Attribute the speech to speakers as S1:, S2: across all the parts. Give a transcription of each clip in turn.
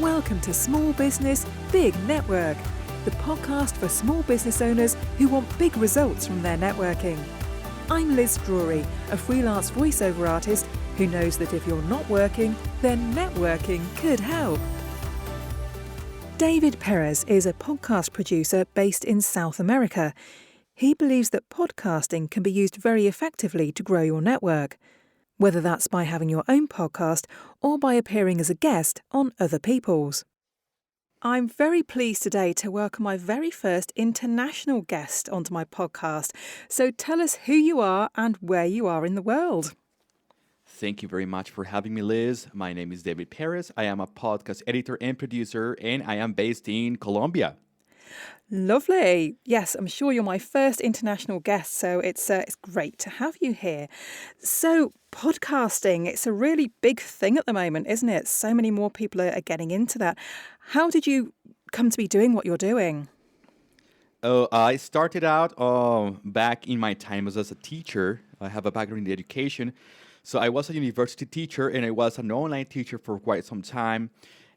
S1: Welcome to Small Business, Big Network, the podcast for small business owners who want big results from their networking. I'm Liz Drury, a freelance voiceover artist who knows that if you're not working, then networking could help. David Perez is a podcast producer based in South America. He believes that podcasting can be used very effectively to grow your network, whether that's by having your own podcast or by appearing as a guest on other people's. I'm very pleased today to welcome my very first international guest onto my podcast. So tell us who you are and where you are in the world.
S2: Thank you very much for having me, Liz. My name is David Perez. I am a podcast editor and producer, and I am based in Colombia.
S1: Lovely. Yes, I'm sure you're my first international guest, so it's great to have you here. So podcasting, it's a really big thing at the moment, isn't it? So many more people are getting into that. How did you come to be doing what you're doing?
S2: I started out back in my time as a teacher. I have a background in education. So I was a university teacher, and I was an online teacher for quite some time.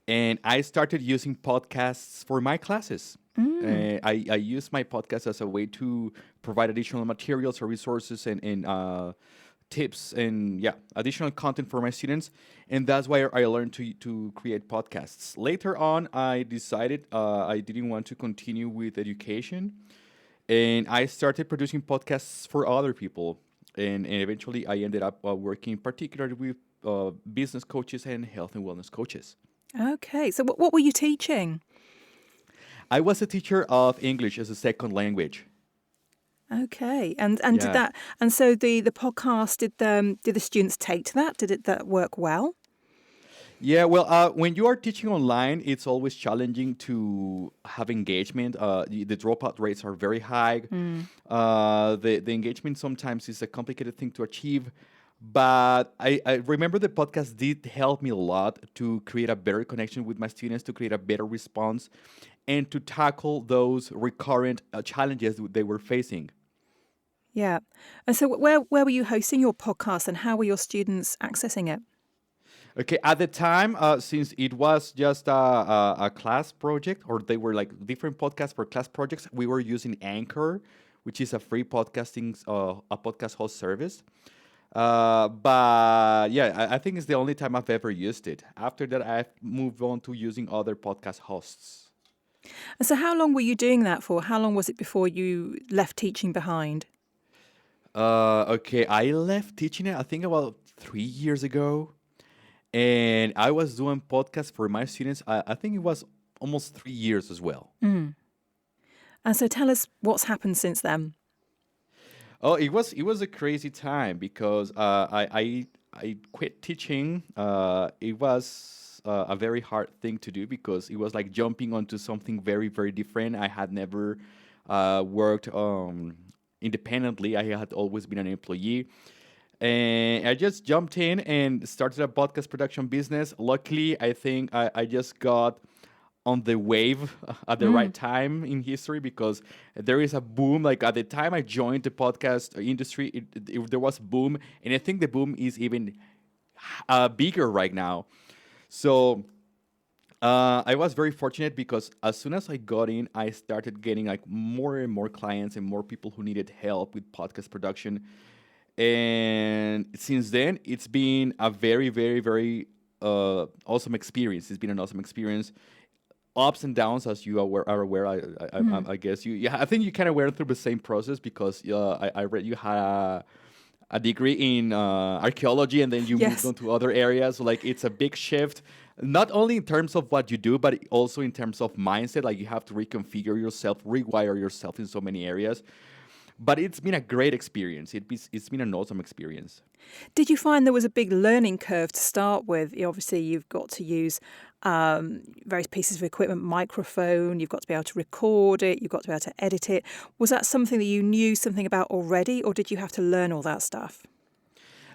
S2: And I started using podcasts for my classes. I use my podcast as a way to provide additional materials or resources and tips and additional content for my students. And that's why I learned to create podcasts. Later on, I decided I didn't want to continue with education. And I started producing podcasts for other people. And eventually, I ended up working particularly with business coaches and health and wellness coaches.
S1: Okay, so what were you teaching?
S2: I was a teacher of English as a second language.
S1: Okay, and did that? And so the podcast, did the students take to that? Did that work well?
S2: Yeah, well, when you are teaching online, it's always challenging to have engagement. The dropout rates are very high. The engagement sometimes is a complicated thing to achieve. But I remember the podcast did help me a lot to create a better connection with my students, to create a better response, and to tackle those recurrent challenges they were facing.
S1: Yeah. And so where were you hosting your podcast and how were your students accessing it?
S2: Okay, at the time, since it was just a class project, or they were like different podcasts for class projects, we were using Anchor, which is a free podcasting, a podcast host service. But yeah, I think it's the only time I've ever used it. After that, I've moved on to using other podcast hosts.
S1: And so how long were you doing that for? How long was it before you left teaching behind?
S2: Okay, I left teaching it, I think about 3 years ago. And I was doing podcasts for my students. I think it was almost 3 years as well.
S1: And so tell us what's happened since then.
S2: Oh, it was a crazy time because I quit teaching. It was a very hard thing to do because it was like jumping onto something very, very different. I had never worked independently. I had always been an employee. And I just jumped in and started a podcast production business. Luckily, I think I just got on the wave at the right time in history because there is a boom. Like at the time I joined the podcast industry, there was a boom. And I think the boom is even bigger right now. So I was very fortunate because as soon as I got in, I started getting like more and more clients and more people who needed help with podcast production. And since then, it's been a very, very, very awesome experience. It's been an awesome experience. Ups and downs, as you are aware. I guess I think you kind of went through the same process because I read you had a degree in archaeology and then you moved on to other areas. So like it's a big shift, not only in terms of what you do, but also in terms of mindset. Like you have to reconfigure yourself, rewire yourself in so many areas. But it's been a great experience. It's been an awesome experience.
S1: Did you find there was a big learning curve to start with? Obviously, you've got to use various pieces of equipment, microphone, you've got to be able to record it, you've got to be able to edit it. Was that something that you knew something about already, or did you have to learn all that stuff?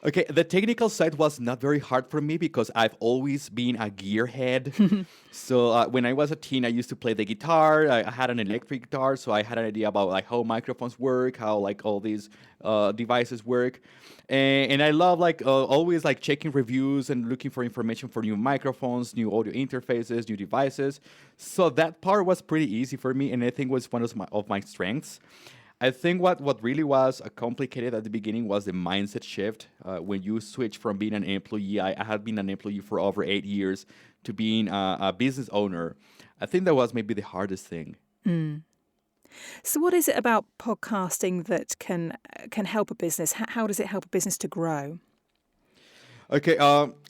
S2: Okay, the technical side was not very hard for me because I've always been a gearhead. So when I was a teen, I used to play the guitar. I had an electric guitar, so I had an idea about like how microphones work, how like all these devices work, and I love like always like checking reviews and looking for information for new microphones, new audio interfaces, new devices. So that part was pretty easy for me, and I think was one of my strengths. I think what really was complicated at the beginning was the mindset shift. When you switch from being an employee, I had been an employee for over 8 years, to being a business owner. I think that was maybe the hardest thing.
S1: So, what is it about podcasting that can help a business? How does it help a business to grow?
S2: Okay,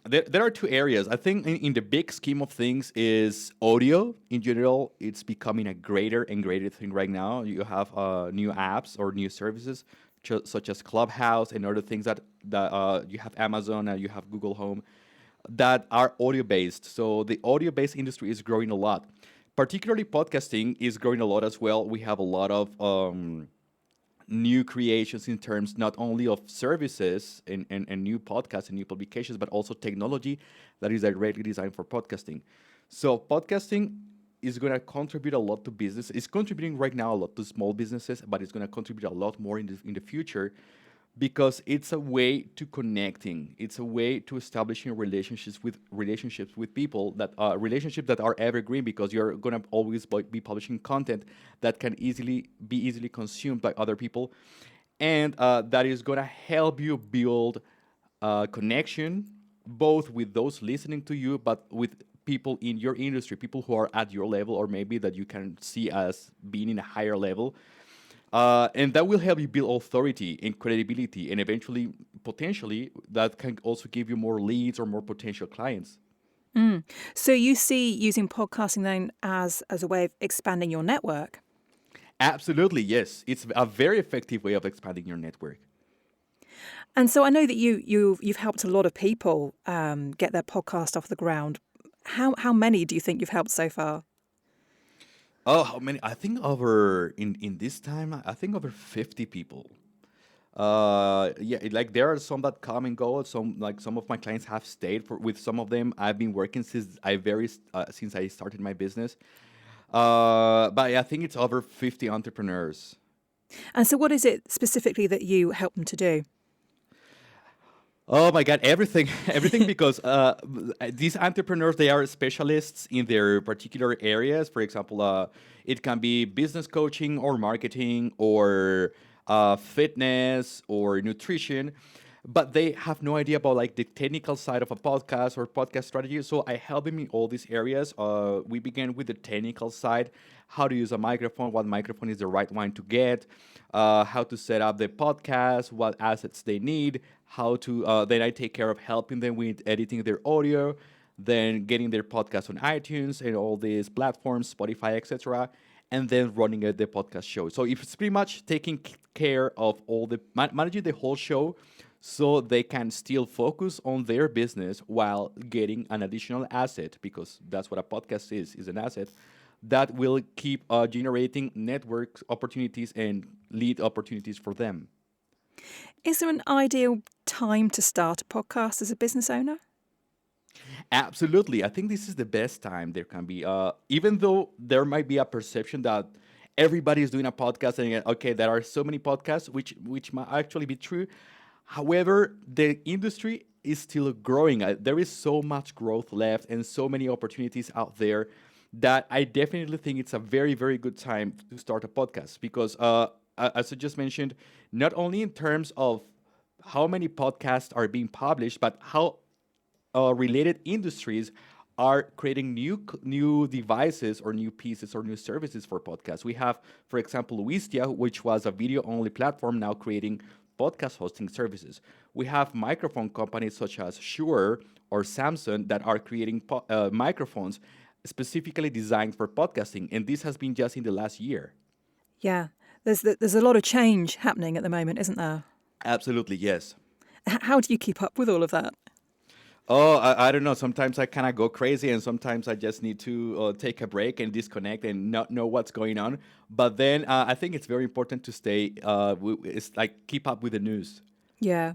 S2: there are two areas. I think in the big scheme of things is audio in general. It's becoming a greater and greater thing right now. You have new apps or new services such as Clubhouse and other things that you have Amazon and you have Google Home that are audio based. So the audio based industry is growing a lot. Particularly podcasting is growing a lot as well. We have a lot of new creations in terms not only of services and new podcasts and new publications, but also technology that is directly designed for podcasting. So podcasting is going to contribute a lot to business. It's contributing right now a lot to small businesses, but it's going to contribute a lot more in the future because it's a way to connecting. It's a way to establishing relationships with people that relationships that are evergreen because you're going to always be publishing content that can be easily consumed by other people, and that is going to help you build connection both with those listening to you, but with people in your industry, people who are at your level, or maybe that you can see as being in a higher level. And that will help you build authority and credibility, and eventually, potentially, that can also give you more leads or more potential clients.
S1: So, you see using podcasting then as a way of expanding your network.
S2: Absolutely, yes. It's a very effective way of expanding your network.
S1: And so, I know that you've helped a lot of people get their podcast off the ground. How many do you think you've helped so far?
S2: Oh, how many? I think over in this time, I think over 50 people. Yeah, like there are some that come and go. Some of my clients have stayed for with some of them. I've been working since I started my business. But I think it's over 50 entrepreneurs.
S1: And so, what is it specifically that you help them to do?
S2: Oh my God, everything, everything, because these entrepreneurs, they are specialists in their particular areas. For example, it can be business coaching or marketing or fitness or nutrition, but they have no idea about like the technical side of a podcast or podcast strategy. So I help them in all these areas. We began with the technical side, how to use a microphone, what microphone is the right one to get, how to set up the podcast, what assets they need, how to. Then I take care of helping them with editing their audio, then getting their podcast on iTunes and all these platforms, Spotify, etc., and then running the podcast show. So if it's pretty much taking care of all the managing the whole show, so they can still focus on their business while getting an additional asset, because that's what a podcast is an asset that will keep generating network opportunities and lead opportunities for them.
S1: Is there an ideal time to start a podcast as a business owner?
S2: Absolutely. I think this is the best time there can be. Even though there might be a perception that everybody is doing a podcast, and okay, there are so many podcasts, which might actually be true. However, the industry is still growing. There is so much growth left and so many opportunities out there that I definitely think it's a very, very good time to start a podcast because, as I just mentioned, not only in terms of how many podcasts are being published, but how related industries are creating new devices or new pieces or new services for podcasts. We have, for example, Wistia, which was a video-only platform, now creating podcast hosting services. We have microphone companies such as Shure or Samsung that are creating microphones specifically designed for podcasting, and this has been just in the last year.
S1: Yeah, there's a lot of change happening at the moment, isn't there?
S2: Absolutely, yes.
S1: How do you keep up with all of that?
S2: Oh, I don't know. Sometimes I kind of go crazy, and sometimes I just need to take a break and disconnect and not know what's going on. But then I think it's very important to stay, it's like keep up with the news.
S1: Yeah.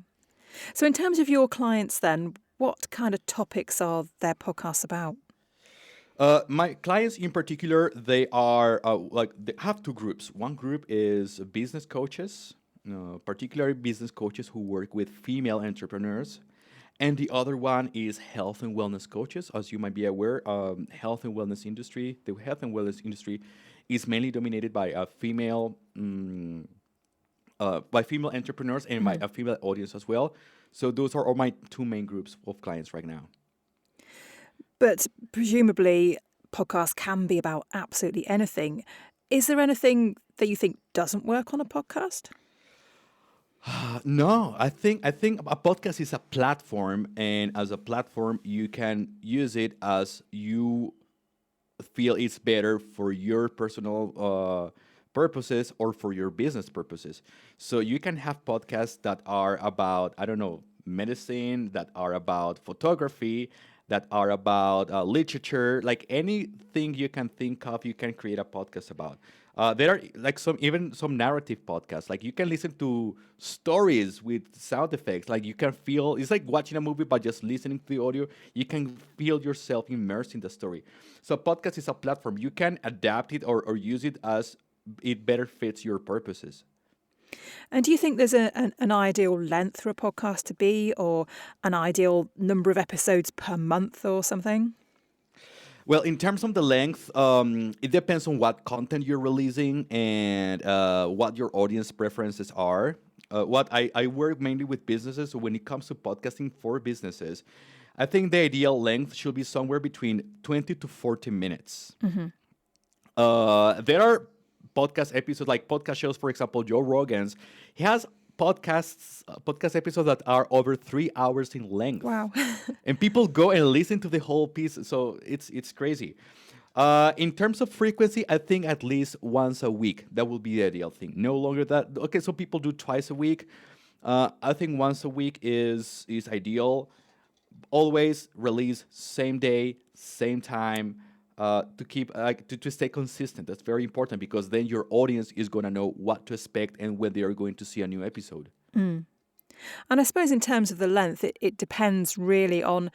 S1: So in terms of your clients then, what kind of topics are their podcasts about?
S2: My clients in particular, they are like they have two groups. One group is business coaches, particularly business coaches who work with female entrepreneurs, and the other one is health and wellness coaches. As you might be aware, the health and wellness industry is mainly dominated by a female by female entrepreneurs and by
S1: Mhm.
S2: a female audience as well. So those are all my two main groups of clients right now.
S1: But presumably, podcasts can be about absolutely anything. Is there anything that you think doesn't work on a podcast?
S2: No, I think a podcast is a platform, and as a platform, you can use it as you feel it's better for your personal purposes or for your business purposes. So you can have podcasts that are about, I don't know, medicine, that are about photography, that are about literature, like anything you can think of, you can create a podcast about. There are like some narrative podcasts. Like you can listen to stories with sound effects. Like you can feel it's like watching a movie, but just listening to the audio. You can feel yourself immersed in the story. So podcast is a platform. You can adapt it or use it as it better fits your purposes.
S1: And do you think there's an ideal length for a podcast to be, or an ideal number of episodes per month or something?
S2: Well, in terms of the length, it depends on what content you're releasing and what your audience preferences are. I work mainly with businesses, so when it comes to podcasting for businesses, I think the ideal length should be somewhere between 20 to 40 minutes. There are podcast episodes, like podcast shows, for example, Joe Rogan's. He has podcast episodes that are over 3 hours in length,
S1: Wow.
S2: and people go and listen to the whole piece. So it's crazy. In terms of frequency, I think at least once a week. That will be the ideal thing. No longer that. Okay, so people do twice a week. I think once a week is ideal. Always release same day, same time. To keep to stay consistent. That's very important because then your audience is going to know what to expect and when they are going to see a new episode.
S1: And I suppose in terms of the length, it depends really on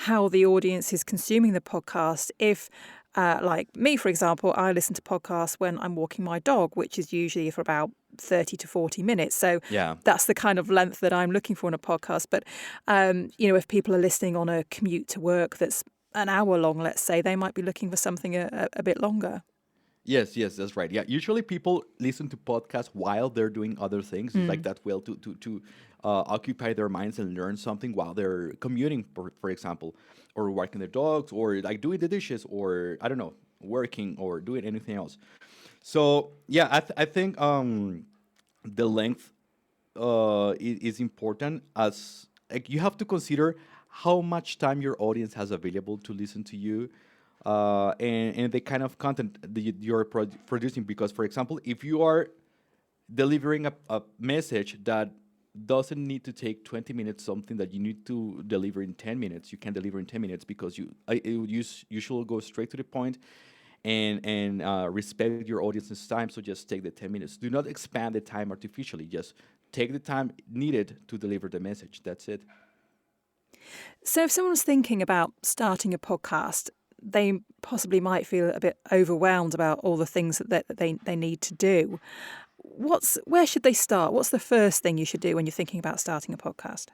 S1: how the audience is consuming the podcast. If, like me, for example, I listen to podcasts when I'm walking my dog, which is usually for about 30 to 40 minutes. So
S2: Yeah.
S1: that's the kind of length that I'm looking for in a podcast. But, if people are listening on a commute to work that's an hour long, let's say, they might be looking for something a bit longer.
S2: Yes, that's right. Yeah, usually people listen to podcasts while they're doing other things. It's like that well to occupy their minds and learn something while they're commuting, for example, or walking their dogs, or like doing the dishes, or I don't know, working or doing anything else. So yeah, I think the length is important as like you have to consider how much time your audience has available to listen to you and the kind of content that you're producing because for example if you are delivering a message that doesn't need to take 20 minutes something that you need to deliver in 10 minutes you can deliver in 10 minutes because you should go straight to the point and respect your audience's time. So just take the 10 minutes. Do not expand the time artificially. Just take the time needed to deliver the message. That's it.
S1: So if someone's thinking about starting a podcast, they possibly might feel a bit overwhelmed about all the things that they need to do. Where should they start? What's the first thing you should do when you're thinking about starting a podcast?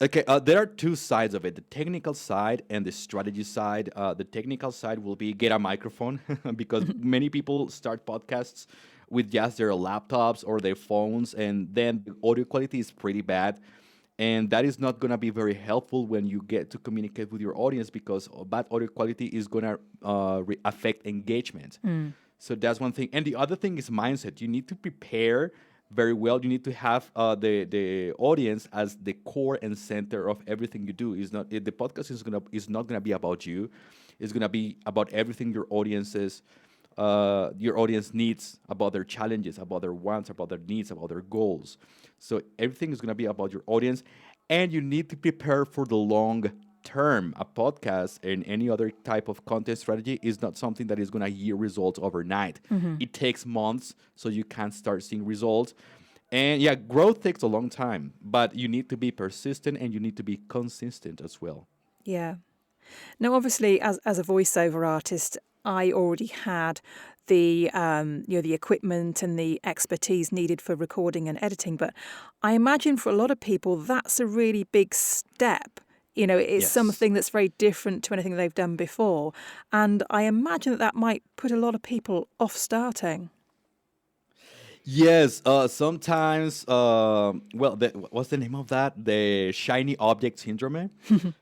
S2: Okay, there are two sides of it, the technical side and the strategy side. The technical side will be get a microphone because many people start podcasts with just their laptops or their phones, and then the audio quality is pretty bad. And that is not going to be very helpful when you get to communicate with your audience because bad audio quality is going to affect engagement. So that's one thing. And the other thing is mindset. You need to prepare very well. You need to have the audience as the core and center of everything you do. Is not the podcast is not gonna be about you. It's gonna be about everything your audience needs, about their challenges, about their wants, about their needs, about their goals. So everything is gonna be about your audience, and you need to prepare for the long term. A podcast and any other type of content strategy is not something that is going to yield results overnight. It takes months, so you can start seeing results. And yeah, growth takes a long time, but you need to be persistent and you need to be consistent as well.
S1: Yeah. Now, obviously, as a voiceover artist, I already had the the equipment and the expertise needed for recording and editing. But I imagine for a lot of people, that's a really big step. It's
S2: Yes.
S1: something that's very different to anything they've done before, and I imagine that might put a lot of people off starting.
S2: Yes, sometimes, well, what's the name of that? The shiny object syndrome.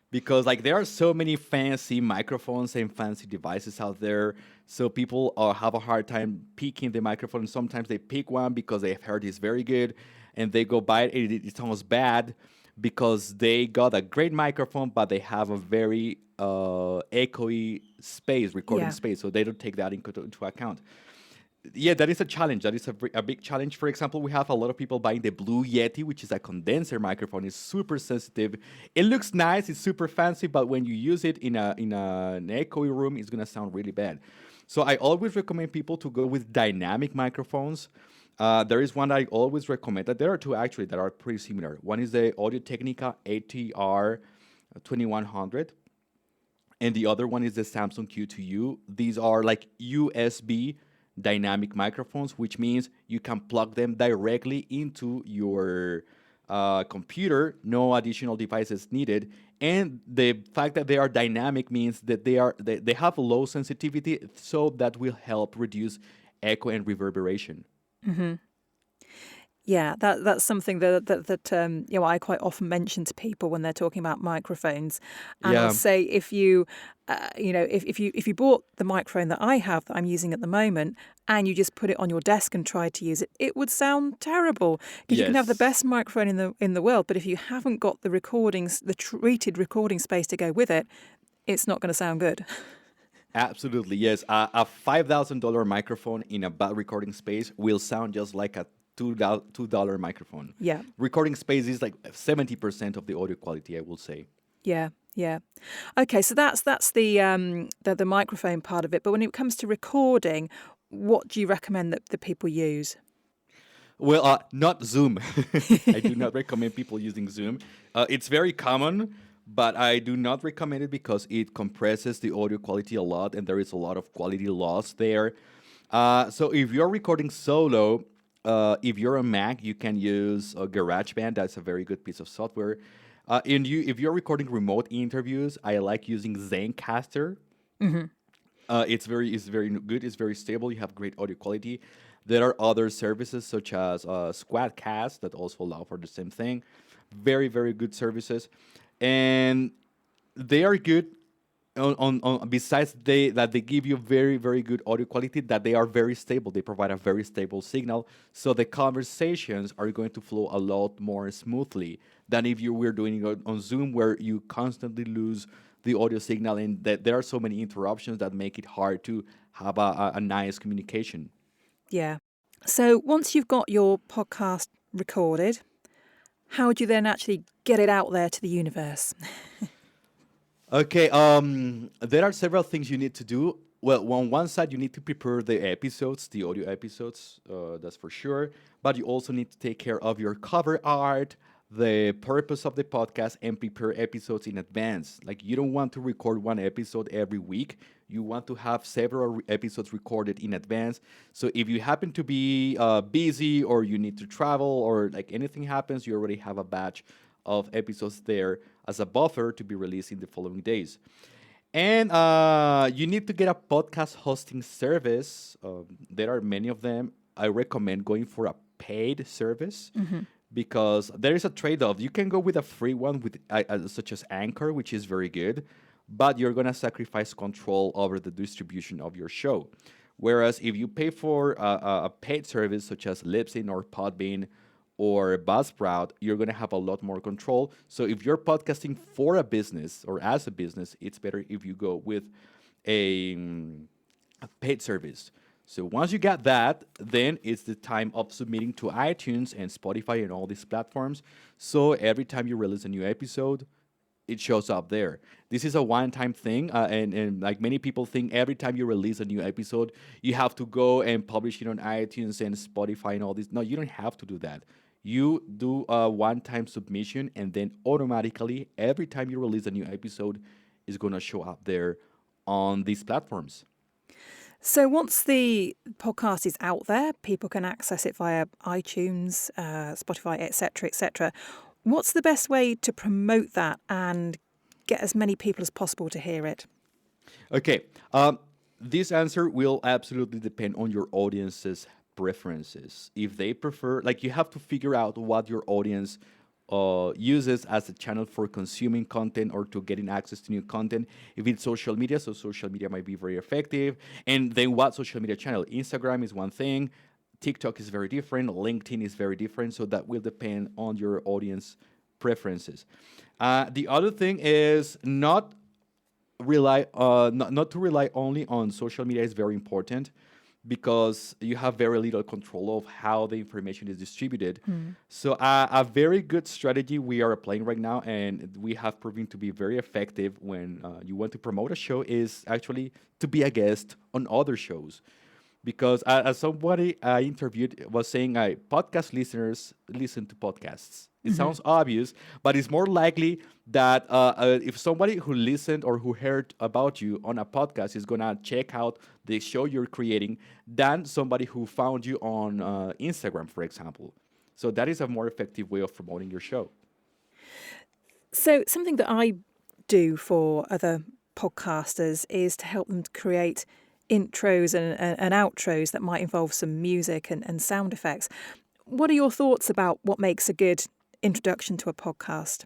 S2: Because like there are so many fancy microphones and fancy devices out there, so people have a hard time picking the microphone. Sometimes they pick one because they've heard it's very good, and they go buy it. And it sounds bad because they got a great microphone, but they have a very echoey space, recording
S1: Yeah.
S2: space, so they don't take that into account. Yeah, that is a challenge. That is a big challenge. For example, we have a lot of people buying the Blue Yeti, which is a condenser microphone. It's super sensitive. It looks nice. It's super fancy, but when you use it in an echoey room, it's gonna sound really bad. So I always recommend people to go with dynamic microphones. There is one I always recommend. There are two actually that are pretty similar. One is the Audio Technica ATR 2100, and the other one is the Samsung Q2U. These are like USB dynamic microphones, which means you can plug them directly into your computer, no additional devices needed. And the fact that they are dynamic means that they have low sensitivity, so that will help reduce echo and reverberation.
S1: Yeah, that's something that I quite often mention to people when they're talking about microphones, and I'll
S2: Yeah,
S1: say if you if you bought the microphone that I have that I'm using at the moment and you just put it on your desk and tried to use it, it would sound terrible because you can have the
S2: yes.
S1: best microphone in the world, but if you haven't got the recordings, the treated recording space to go with it, it's not going to sound good.
S2: Absolutely, yes. A $5,000 microphone in a bad recording space will sound just like a $2 microphone.
S1: Yeah.
S2: Recording space is like 70% of the audio quality, I will say.
S1: Yeah, yeah. Okay, so that's the microphone part of it. But when it comes to recording, what do you recommend that the people use?
S2: Well, not Zoom. I do not recommend people using Zoom. It's very common, but I do not recommend it because it compresses the audio quality a lot, and there is a lot of quality loss there. So if you're recording solo, if you're a Mac, you can use GarageBand. That's a very good piece of software. If you're recording remote interviews, I like using Zencaster. It's very good. It's very stable. You have great audio quality. There are other services such as Squadcast that also allow for the same thing. Very very good services, and they are good. On besides they give you very very good audio quality, that they are very stable. They provide a very stable signal, so the conversations are going to flow a lot more smoothly than if you were doing it on Zoom, where you constantly lose the audio signal, and that there are so many interruptions that make it hard to have a nice communication.
S1: Yeah. So once you've got your podcast recorded, how would you then actually get it out there to the universe?
S2: Okay, there are several things you need to do. Well, on one side, you need to prepare the episodes, the audio episodes, that's for sure. But you also need to take care of your cover art, the purpose of the podcast, and prepare episodes in advance. Like, you don't want to record one episode every week. You want to have several episodes recorded in advance. So if you happen to be busy, or you need to travel, or like anything happens, you already have a batch of episodes there as a buffer to be released in the following days. And you need to get a podcast hosting service. There are many of them. I recommend going for a paid service because there is a trade off. You can go with a free one, such as Anchor, which is very good, but you're going to sacrifice control over the distribution of your show. Whereas if you pay for a paid service such as Libsyn or Podbean or Buzzsprout, you're going to have a lot more control. So if you're podcasting for a business or as a business, it's better if you go with a paid service. So once you got that, then it's the time of submitting to iTunes and Spotify and all these platforms. So every time you release a new episode, it shows up there. This is a one-time thing, and like many people think, every time you release a new episode, you have to go and publish it on iTunes and Spotify and all this. No, you don't have to do that. You do a one-time submission, and then automatically, every time you release a new episode, is gonna show up there on these platforms.
S1: So once the podcast is out there, people can access it via iTunes, Spotify, etc., etc. What's the best way to promote that and get as many people as possible to hear it?
S2: Okay. This answer will absolutely depend on your audience's preferences. If they prefer, like, you have to figure out what your audience uses as a channel for consuming content or to getting access to new content. If it's social media, so social media might be very effective. And then what social media channel? Instagram is one thing. TikTok is very different. LinkedIn is very different. So that will depend on your audience preferences. The other thing is not to rely only on social media is very important, because you have very little control of how the information is distributed. So a very good strategy we are applying right now, and we have proven to be very effective when you want to promote a show, is actually to be a guest on other shows. Because as somebody I interviewed was saying, podcast listeners listen to podcasts. It sounds obvious, but it's more likely that if somebody who listened or who heard about you on a podcast is going to check out the show you're creating than somebody who found you on Instagram, for example. So that is a more effective way of promoting your show.
S1: So something that I do for other podcasters is to help them to create intros and outros that might involve some music and sound effects. What are your thoughts about what makes a good introduction to a podcast?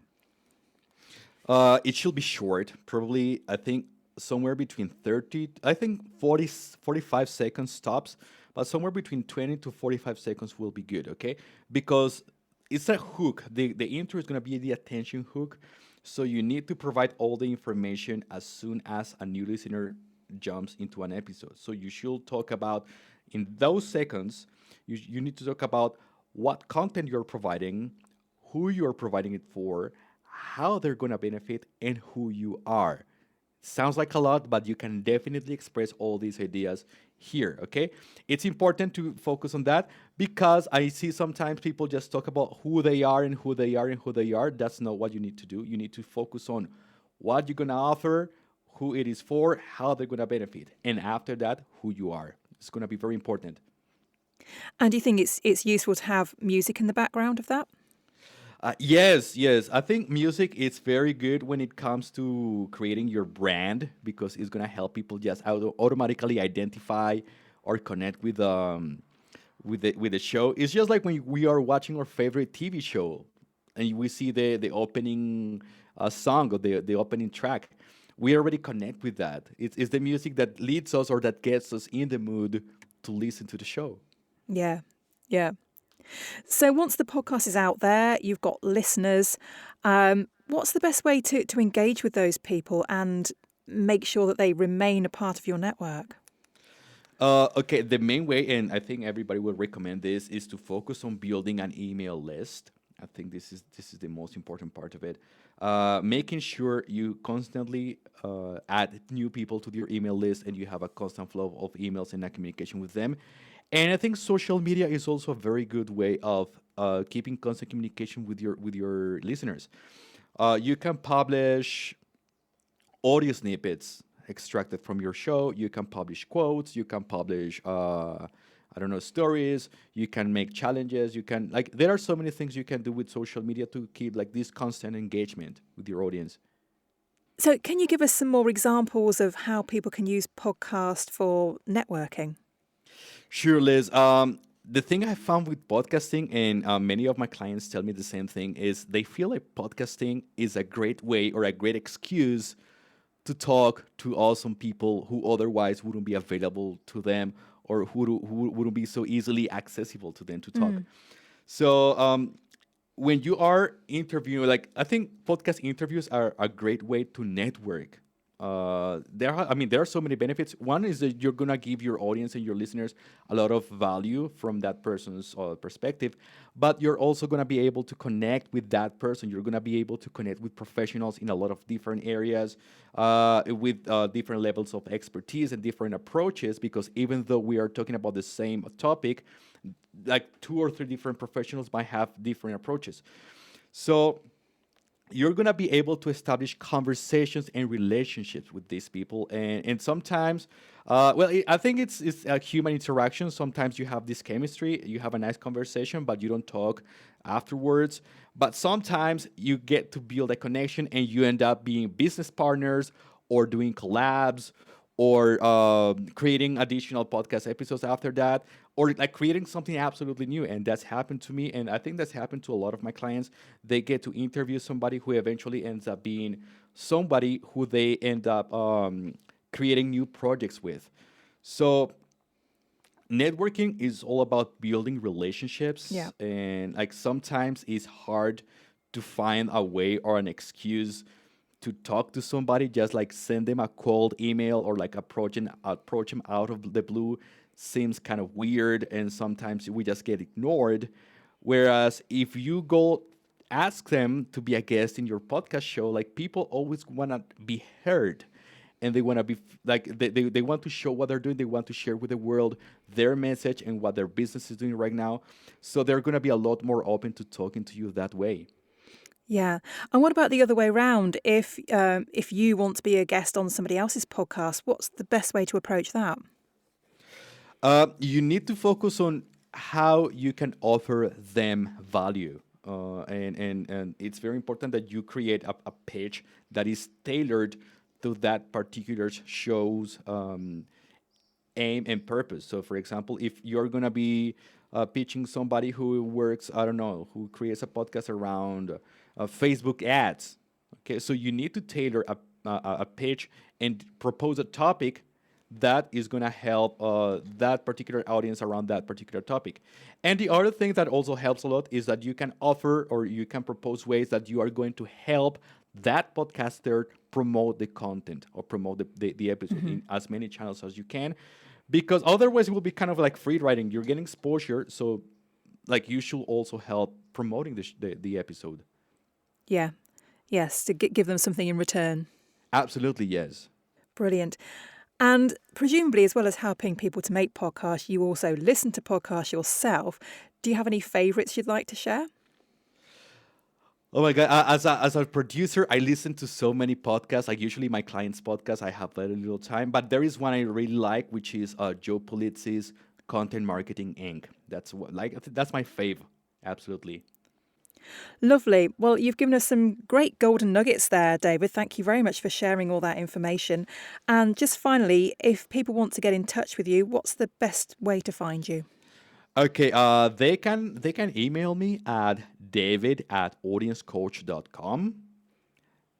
S2: It should be short, probably, I think, somewhere between 45 seconds tops, but somewhere between 20 to 45 seconds will be good, okay? Because it's a hook. The intro is going to be the attention hook, so you need to provide all the information as soon as a new listener jumps into an episode. So you should talk about, in those seconds, you need to talk about what content you're providing, who you're providing it for, how they're going to benefit, and who you are. Sounds like a lot, but you can definitely express all these ideas here, okay? It's important to focus on that, because I see sometimes people just talk about who they are and who they are and who they are. That's not what you need to do. You need to focus on what you're going to offer, who it is for, how they're going to benefit, and after that, who you are. It's going to be very important.
S1: And do you think it's useful to have music in the background of that?
S2: Yes. I think music is very good when it comes to creating your brand, because it's going to help people just automatically identify or connect with the show. It's just like when we are watching our favorite TV show and we see the opening song or the opening track. We already connect with that. It's the music that leads us or that gets us in the mood to listen to the show.
S1: Yeah. So once the podcast is out there, you've got listeners. What's the best way to engage with those people and make sure that they remain a part of your network?
S2: Okay, the main way, and I think everybody will recommend this, is to focus on building an email list. I think this is the most important part of it. Making sure you constantly add new people to your email list, and you have a constant flow of emails and communication with them. And I think social media is also a very good way of keeping constant communication with your listeners. You can publish audio snippets extracted from your show. You can publish quotes. You can publish stories. You can make challenges. You can, like, there are so many things you can do with social media to keep like this constant engagement with your audience.
S1: So can you give us some more examples of how people can use podcast for networking?
S2: Sure, Liz. The thing I found with podcasting, and many of my clients tell me the same thing, is they feel like podcasting is a great way or a great excuse to talk to awesome people who otherwise wouldn't be available to them, or who wouldn't be so easily accessible to them to talk. So when you are interviewing, like, I think podcast interviews are a great way to network there are so many benefits. One is that you're gonna give your audience and your listeners a lot of value from that person's perspective, but you're also gonna be able to connect with that person. You're gonna be able to connect with professionals in a lot of different areas, with different levels of expertise and different approaches. Because even though we are talking about the same topic, like 2 or 3 different professionals might have different approaches. So you're going to be able to establish conversations and relationships with these people. And sometimes, I think it's a human interaction. Sometimes you have this chemistry, you have a nice conversation, but you don't talk afterwards. But sometimes you get to build a connection and you end up being business partners or doing collabs or creating additional podcast episodes after that, or like creating something absolutely new. And that's happened to me, and I think that's happened to a lot of my clients. They get to interview somebody who eventually ends up being somebody who they end up creating new projects with. So networking is all about building relationships.
S1: Yeah.
S2: And like sometimes it's hard to find a way or an excuse to talk to somebody. Just like send them a cold email or like approach them out of the blue seems kind of weird, and sometimes we just get ignored. Whereas if you go ask them to be a guest in your podcast show, like people always want to be heard, and they want to be like they want to show what they're doing. They want to share with the world their message and what their business is doing right now. So they're going to be a lot more open to talking to you that way.
S1: Yeah. And what about the other way around? If you want to be a guest on somebody else's podcast, what's the best way to approach that?
S2: You need to focus on how you can offer them value. And it's very important that you create a page that is tailored to that particular show's aim and purpose. So, for example, if you're going to be pitching somebody who works, I don't know, who creates a podcast around Facebook ads, okay, so you need to tailor a pitch and propose a topic that is going to help that particular audience around that particular topic. And the other thing that also helps a lot is that you can offer or you can propose ways that you are going to help that podcaster promote the content or promote the episode in as many channels as you can. Because otherwise it will be kind of like free writing. You're getting exposure, so like you should also help promoting the episode.
S1: Yeah. Yes, to give them something in return.
S2: Absolutely, yes.
S1: Brilliant. And presumably, as well as helping people to make podcasts, you also listen to podcasts yourself. Do you have any favorites you'd like to share?
S2: Oh my God. As a producer, I listen to so many podcasts. Like usually my clients' podcasts, I have very little time. But there is one I really like, which is Joe Pulitz's Content Marketing Inc. That's my fave. Absolutely.
S1: Lovely. Well, you've given us some great golden nuggets there, David. Thank you very much for sharing all that information. And just finally, if people want to get in touch with you, what's the best way to find you?
S2: Okay, they can email me at david@audiencecoach.com.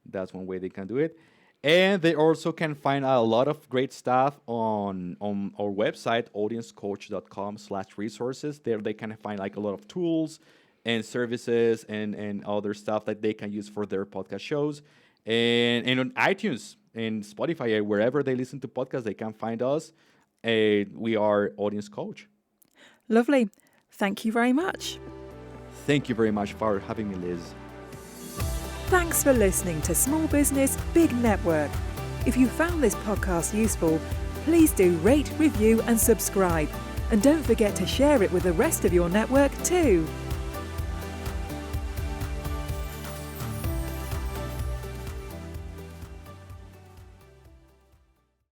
S2: That's one way they can do it. And they also can find a lot of great stuff on our website, audiencecoach.com/resources. There they can find like a lot of tools and services and other stuff that they can use for their podcast shows. And on iTunes and Spotify, wherever they listen to podcasts, they can find us. We are Audience Coach.
S1: Lovely. Thank you very much.
S2: Thank you very much for having me, Liz.
S1: Thanks for listening to Small Business, Big Network. If you found this podcast useful, please do rate, review and subscribe. And don't forget to share it with the rest of your network too.